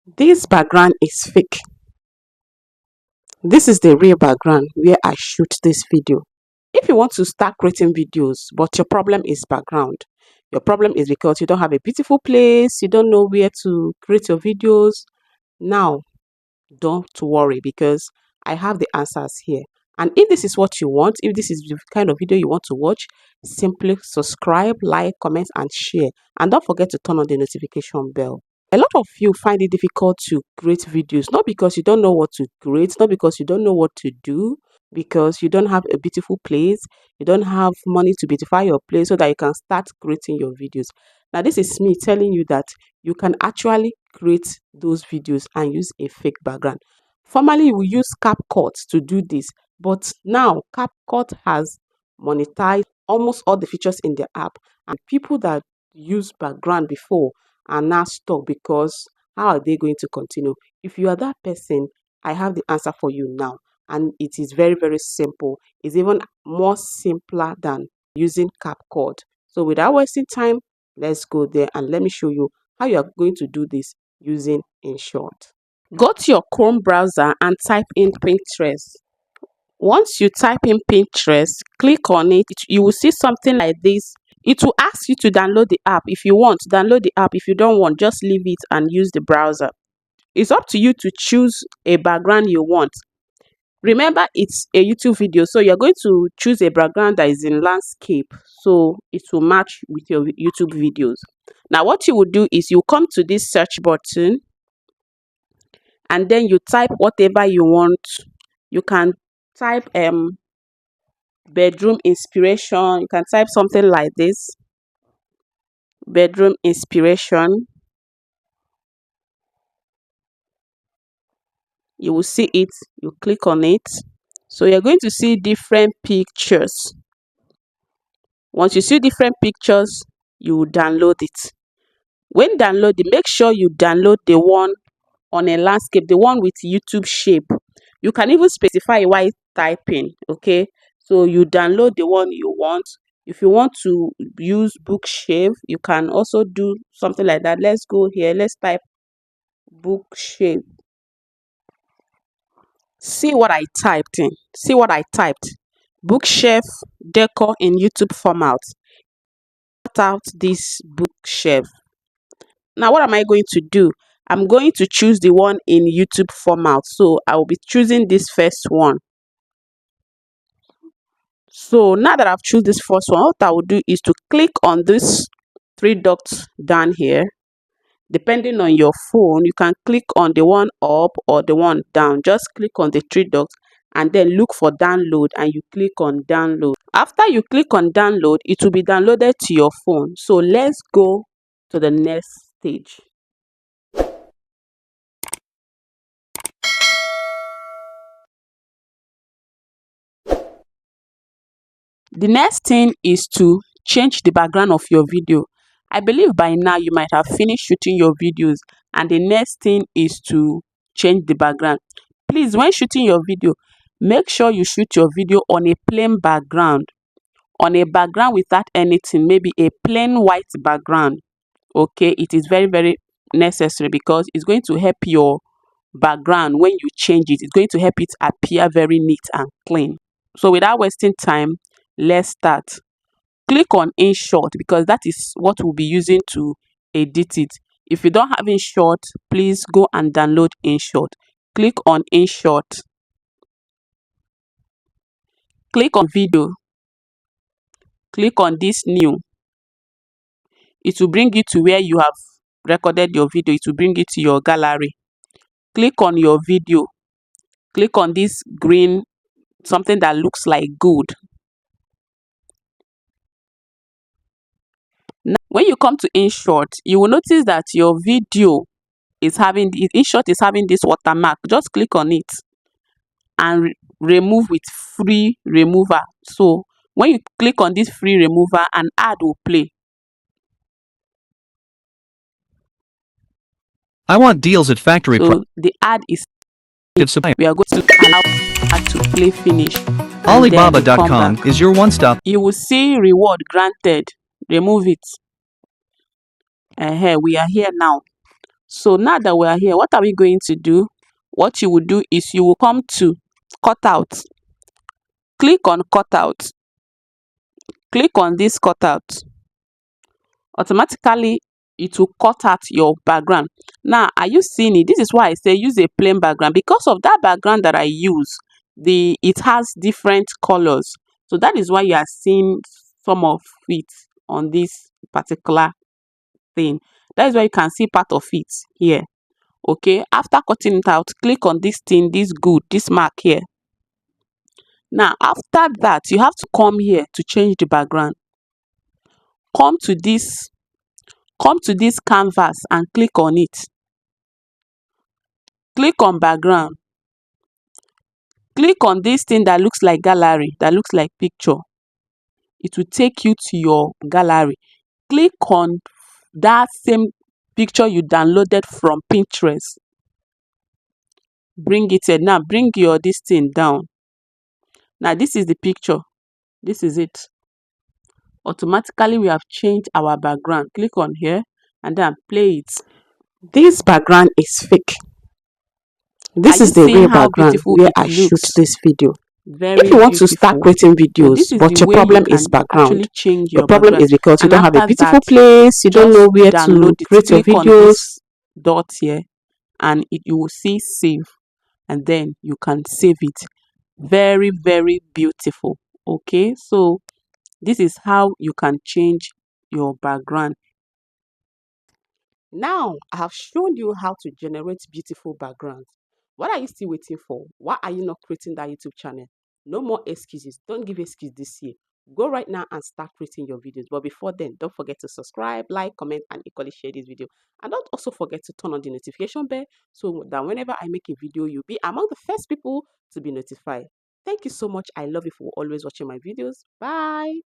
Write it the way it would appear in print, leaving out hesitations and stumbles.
This background is fake. This is the real background where I shoot this video. If you want to start creating videos, but your problem is background, your problem is because you don't have a beautiful place, you don't know where to create your videos. Now, don't worry because I have the answers here. And if this is what you want, if this is the kind of video you want to watch, simply subscribe, like, comment, and share. And don't forget to turn on the notification bell. A lot of you find it difficult to create videos, not because you don't know what to create, not because you don't know what to do, because you don't have a beautiful place, you don't have money to beautify your place so that you can start creating your videos. Now, this is me telling you that you can actually create those videos and use a fake background. Formerly, we use CapCut to do this, but now CapCut has monetized almost all the features in the app, and people that use background before are now stuck because how are they going to continue? If you are that person, I have the answer for you now, and it is very, very simple. It's even more simpler than using CapCut. So without wasting time, let's go there and let me show you how you are going to do this using InShot. Go to your Chrome browser and type in Pinterest. Once you type in Pinterest, click on it. You will see something like this. It will ask you to download the app. If you want, download the app. If you don't want, just leave it and use the browser. It's up to you to choose a background you want. Remember, it's a YouTube video, so you're going to choose a background that is in landscape, so it will match with your YouTube videos. Now, what you will do is you come to this search button and then you type whatever you want. You can type bedroom inspiration. You can type something like this, bedroom inspiration. You will see it. You click on it. So you're going to see different pictures. Once you see different pictures, you will download it. When downloading, make sure you download the one on a landscape, the one with YouTube shape. You can even specify while typing, okay? So you download the one you want. If you want to use book shape, you can also do something like that. Let's go here. Let's type book shape. See what I typed in. See what I typed. Bookshelf decor in YouTube format. Cut out this bookshelf. Now, what am I going to do? I'm going to choose the one in YouTube format. So I will be choosing this first one. So now that I've chosen this first one, what I will do is to click on this three dots down here. Depending on your phone, you can click on the one up or the one down. Just click on the three dots and then look for download and you click on download. After you click on download, it will be downloaded to your phone. So let's go to the next stage. The next thing is to change the background of your video. I believe by now you might have finished shooting your videos, and the next thing is to change the background. Please, when shooting your video, make sure you shoot your video on a plain background, on a background without anything, maybe a plain white background. Okay, it is very, very necessary because it's going to help your background when you change it. It's going to help it appear very neat and clean. So without wasting time, let's start. Click on InShot because that is what we'll be using to edit it. If you don't have InShot, please go and download InShot. Click on InShot. Click on video. Click on this new. It will bring you to where you have recorded your video. It will bring it to your gallery. Click on your video. Click on this green, something that looks like gold. Now, when you come to InShot, you will notice that your video is having, InShot is having this watermark. Just click on it and remove with free remover. So when you click on this free remover, an ad will play. I want deals at factory price. So the ad is, we are going to allow ad to play finish. Alibaba.com is your one-stop. You will see reward granted. Remove it. We are here now. So now that we are here, what are we going to do? What you will do is you will come to cutout, click on cutout, click on this cutout. Automatically it will cut out your background. Now, are you seeing it? This is why I say use a plain background, because of that background that I use, it has different colors. So that is why you are seeing some of it on this particular thing. That is why you can see part of it here. Okay, after cutting it out, click on this thing, this mark here. Now after that, you have to come here to change the background. Come to this canvas and click on it. Click on background. Click on this thing that looks like gallery, that looks like picture. It will take you to your gallery. Click on that same picture you downloaded from Pinterest. Bring it here. Now bring your this thing down. Now this is the picture. This is it. Automatically we have changed our background. Click on here and then play it. This background is fake. This is the real background where I shoot this video. If you want to start creating videos, but your problem is background, your problem is because you don't have a beautiful place, you don't know where to create your videos. Dot here, and you will see save, and then you can save it. Very, very beautiful. Okay, so this is how you can change your background. Now, I have shown you how to generate beautiful backgrounds. What are you still waiting for? Why are you not creating that YouTube channel? No more excuses. Don't give excuses this year. Go right now and start creating your videos. But before then, don't forget to subscribe, like, comment, and equally share this video. And don't also forget to turn on the notification bell so that whenever I make a video, you'll be among the first people to be notified. Thank you so much. I love you for always watching my videos. Bye.